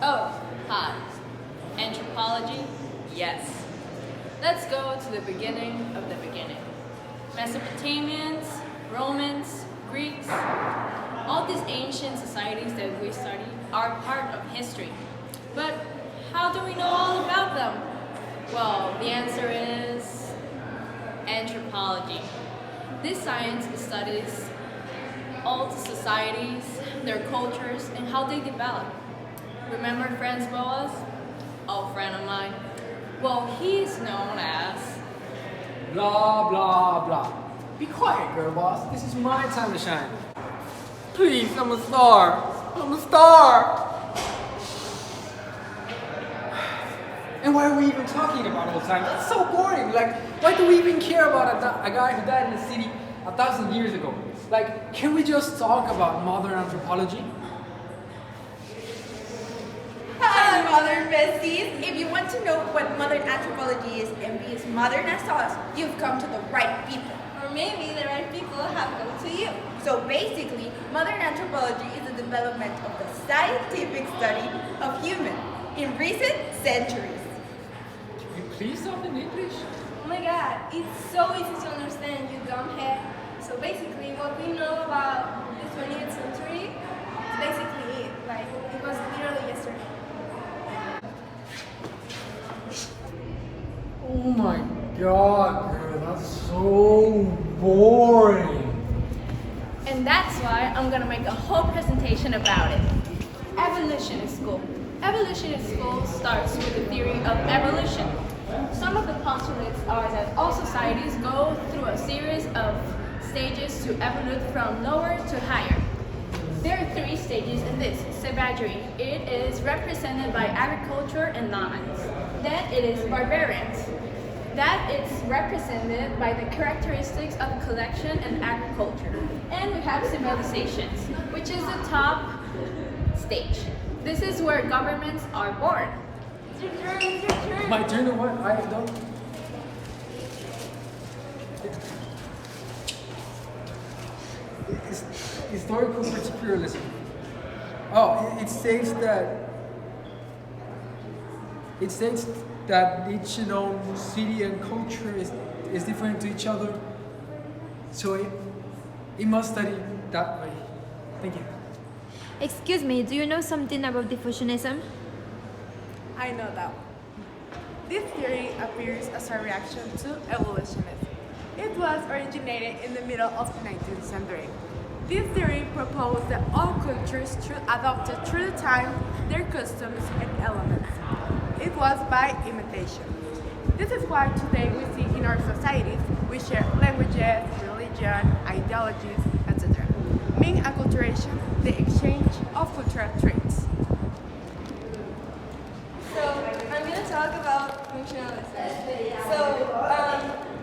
Oh, hi. Anthropology? Yes. Let's go to the beginning of the beginning. Mesopotamians, Romans, Greeks, all these ancient societies that we study are part of history. But how do we know all about them? Well, the answer is anthropology. This science studies all the societies, their cultures, and how they develop. Remember Franz Boas? A friend of mine. Well, he's known as... Blah, blah, blah. Be quiet, girl boss. This is my time to shine. Please, I'm a star. I'm a star. And why are we even talking about all the time? That's so boring. Like, why do we even care about a guy who died in the city 1,000 years ago? Like, can we just talk about modern anthropology? Hi, modern besties! If you want to know what modern anthropology is and be as modern as us, you've come to the right people. Or maybe the right people have come to you. So basically, modern anthropology is the development of the scientific study of human in recent centuries. Can you please talk in English? Oh my god, it's so easy to understand, you dumb head. So basically, what we know about the 20th century is basically it. Like, it was literally yesterday. Oh my god, girl, that's so boring. And that's why I'm gonna make a whole presentation about it. Evolution in school. Evolution in school starts with the theory of evolution. Some of the postulates are that all societies go through a series of stages to evolve from lower to higher. There are 3 stages in this. Savagery. It is represented by agriculture and nomads. Then it is barbarians. That is represented by the characteristics of collection and agriculture. And we have civilizations, which is the top stage. This is where governments are born. It's your turn, it's your turn. My turn to what? I don't... It's historical particularism. Oh, it states that each city and culture is different to each other. So it must study that way. Thank you. Excuse me, do you know something about diffusionism? I know that one. This theory appears as a reaction to evolutionism. It was originated in the middle of the 19th century. This theory proposed that all cultures should adopt through the time their customs and elements. It was by imitation. This is why today we see in our societies we share languages, religion, ideologies, etc. Meaning acculturation, the exchange of cultural traits. So, I'm going to talk about functionalism. So,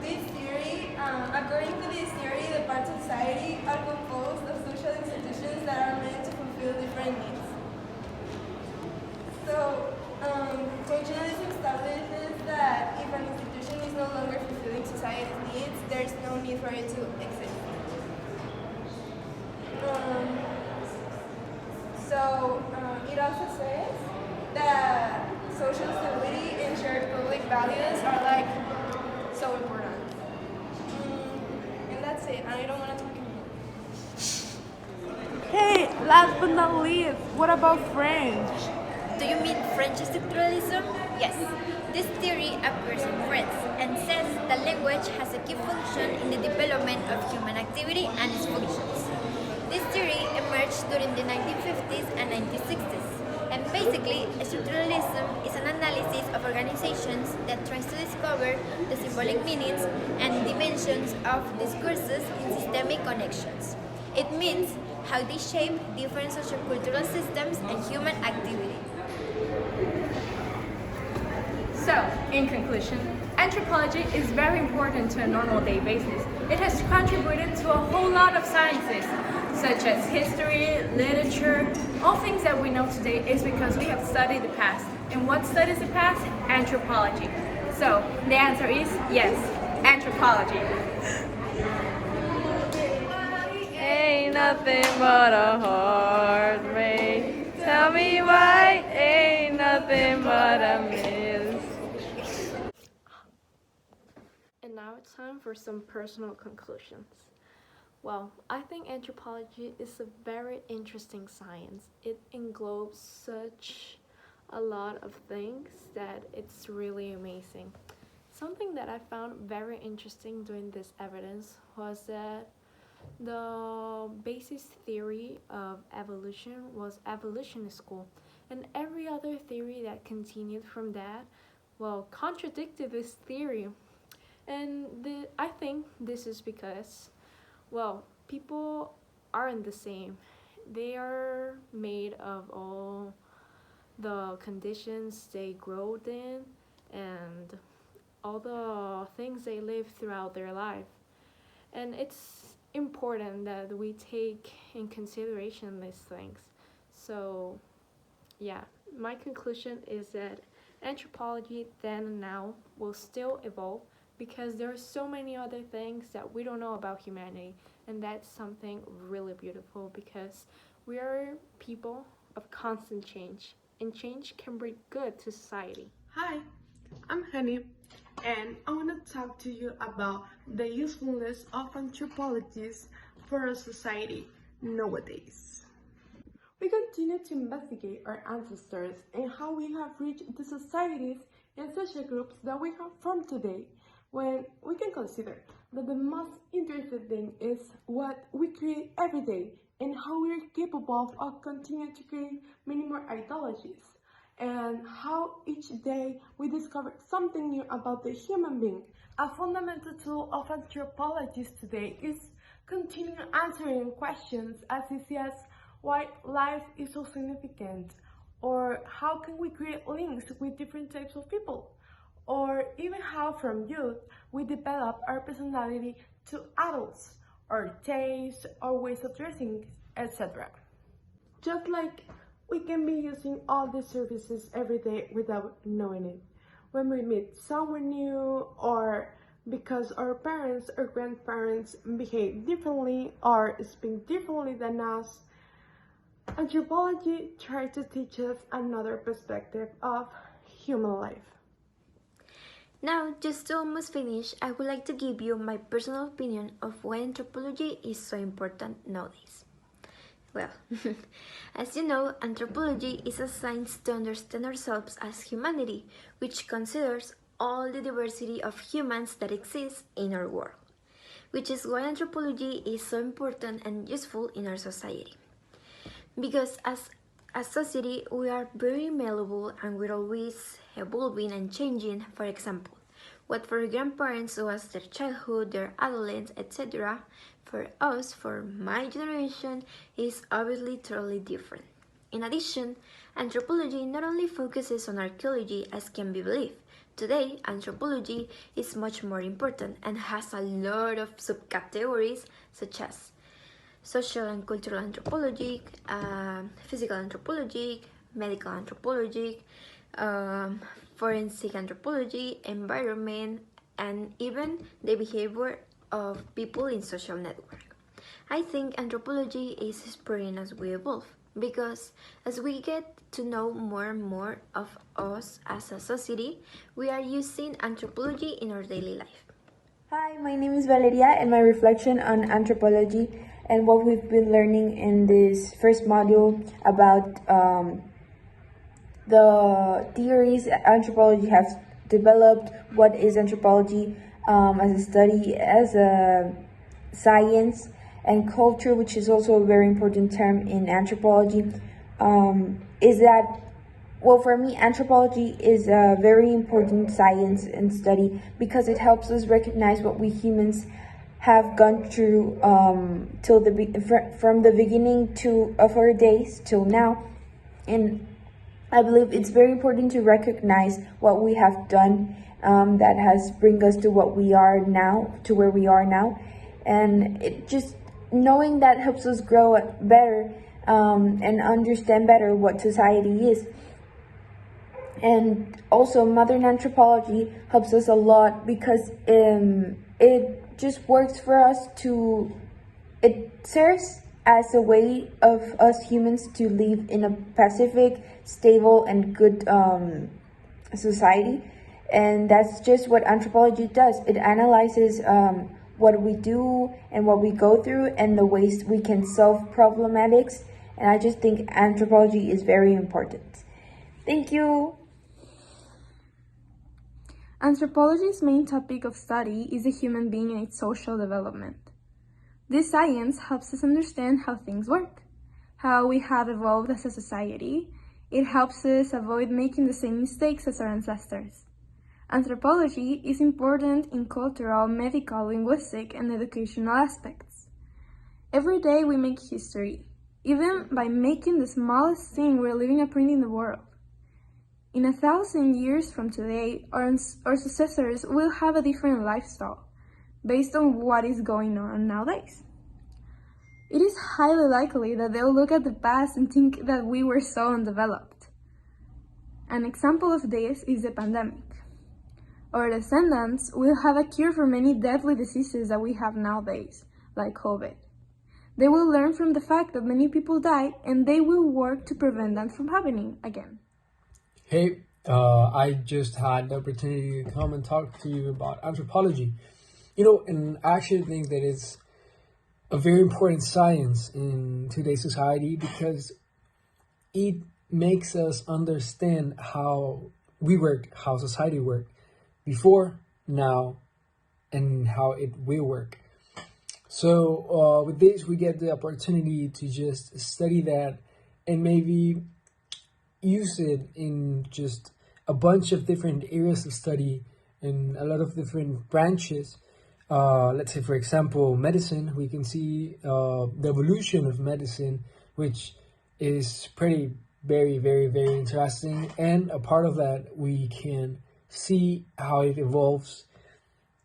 this theory, according to this theory, the parts of society are composed of social institutions that are meant to fulfill different needs. So, functionalism establishes that if an institution is no longer fulfilling society's needs, there's no need for it to exist. It also says that social stability and shared public values are like so important. And that's it. I don't want to talk anymore. Hey, last but not least, what about French? Do you mean French structuralism? Yes. This theory appears in France and says that language has a key function in the development of human activity and its functions. This theory emerged during the 1950s and 1960s, and basically, structuralism is an analysis of organizations that tries to discover the symbolic meanings and dimensions of discourses in systemic connections. It means how they shape different sociocultural systems and human activity. So, in conclusion, anthropology is very important to a normal day basis. It has contributed to a whole lot of sciences, such as history, literature. All things that we know today is because we have studied the past. And what studies the past? Anthropology. So, the answer is yes, anthropology. Ain't nothing but a heartbreak. Tell me why ain't time, but I miss. And now it's time for some personal conclusions. Well, I think anthropology is a very interesting science. It englobes such a lot of things that it's really amazing. Something that I found very interesting doing this evidence was that the basis theory of evolution was evolutionist school, and every other theory that continued from that, well, contradicted this theory. And I think this is because, well, people aren't the same. They are made of all the conditions they grew in and all the things they live throughout their life. And it's important that we take in consideration these things. So, yeah, my conclusion is that anthropology then and now will still evolve because there are so many other things that we don't know about humanity, and that's something really beautiful because we are people of constant change, and change can bring good to society. Hi, I'm Honey, and I want to talk to you about the usefulness of anthropologists for our society nowadays. We continue to investigate our ancestors and how we have reached the societies and social groups that we have formed today, when we can consider that the most interesting thing is what we create every day and how we are capable of continuing to create many more ideologies, and how each day we discover something new about the human being. A fundamental tool of anthropologists today is continue answering questions as easy as why life is so significant, or how can we create links with different types of people, or even how from youth we develop our personality to adults, our tastes, our ways of dressing, etc. Just like we can be using all these services every day without knowing it. When we meet someone new, or because our parents or grandparents behave differently or speak differently than us, anthropology tries to teach us another perspective of human life. Now, just to almost finish, I would like to give you my personal opinion of why anthropology is so important nowadays. Well, as you know, anthropology is a science to understand ourselves as humanity, which considers all the diversity of humans that exist in our world, which is why anthropology is so important and useful in our society. Because as a society, we are very malleable and we're always evolving and changing. For example, what for grandparents was their childhood, their adolescence, etc., for us, for my generation, is obviously totally different. In addition, anthropology not only focuses on archaeology as can be believed. Today, anthropology is much more important and has a lot of subcategories such as social and cultural anthropology, physical anthropology, medical anthropology, forensic anthropology, environment, and even the behavior of people in social network. I think anthropology is spreading as we evolve, because as we get to know more and more of us as a society, we are using anthropology in our daily life. Hi, my name is Valeria, and my reflection on anthropology and what we've been learning in this first module about the theories anthropology has developed, what is anthropology as a study, as a science, and culture, which is also a very important term in anthropology, is that, well, for me, anthropology is a very important science and study because it helps us recognize what we humans have gone through from the beginning of our days till now. And I believe it's very important to recognize what we have done that has bring us to what we are now, to where we are now. And it just knowing that helps us grow better and understand better what society is. And also modern anthropology helps us a lot because it just works for us it serves as a way of us humans to live in a pacific, stable and good society. And that's just what anthropology does. It analyzes what we do and what we go through and the ways we can solve problematics. And I just think anthropology is very important. Thank you. Anthropology's main topic of study is the human being and its social development. This science helps us understand how things work, how we have evolved as a society. It helps us avoid making the same mistakes as our ancestors. Anthropology is important in cultural, medical, linguistic, and educational aspects. Every day we make history, even by making the smallest thing we're leaving a print in the world. In 1,000 years from today, our successors will have a different lifestyle based on what is going on nowadays. It is highly likely that they'll look at the past and think that we were so undeveloped. An example of this is the pandemic. Our descendants will have a cure for many deadly diseases that we have nowadays, like COVID. They will learn from the fact that many people died, and they will work to prevent them from happening again. Hey, I just had the opportunity to come and talk to you about anthropology. And I actually think that it's a very important science in today's society because it makes us understand how we work, how society worked before, now, and how it will work. So with this, we get the opportunity to just study that and maybe use it in just a bunch of different areas of study in a lot of different branches. Let's say, for example, medicine. We can see the evolution of medicine, which is very, very, very interesting. And a part of that, we can see how it evolves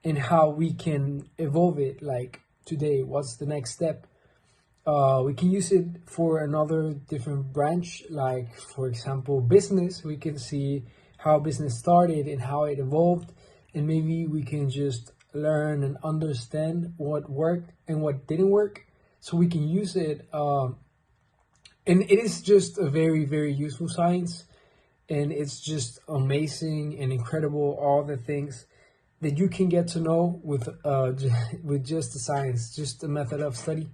and how we can evolve it. Like today, what's the next step? We can use it for another different branch, like, for example, business. We can see how business started and how it evolved, and maybe we can just learn and understand what worked and what didn't work, so we can use it. And it is just a very, very useful science, and it's just amazing and incredible, all the things that you can get to know with with just the science, just the method of study.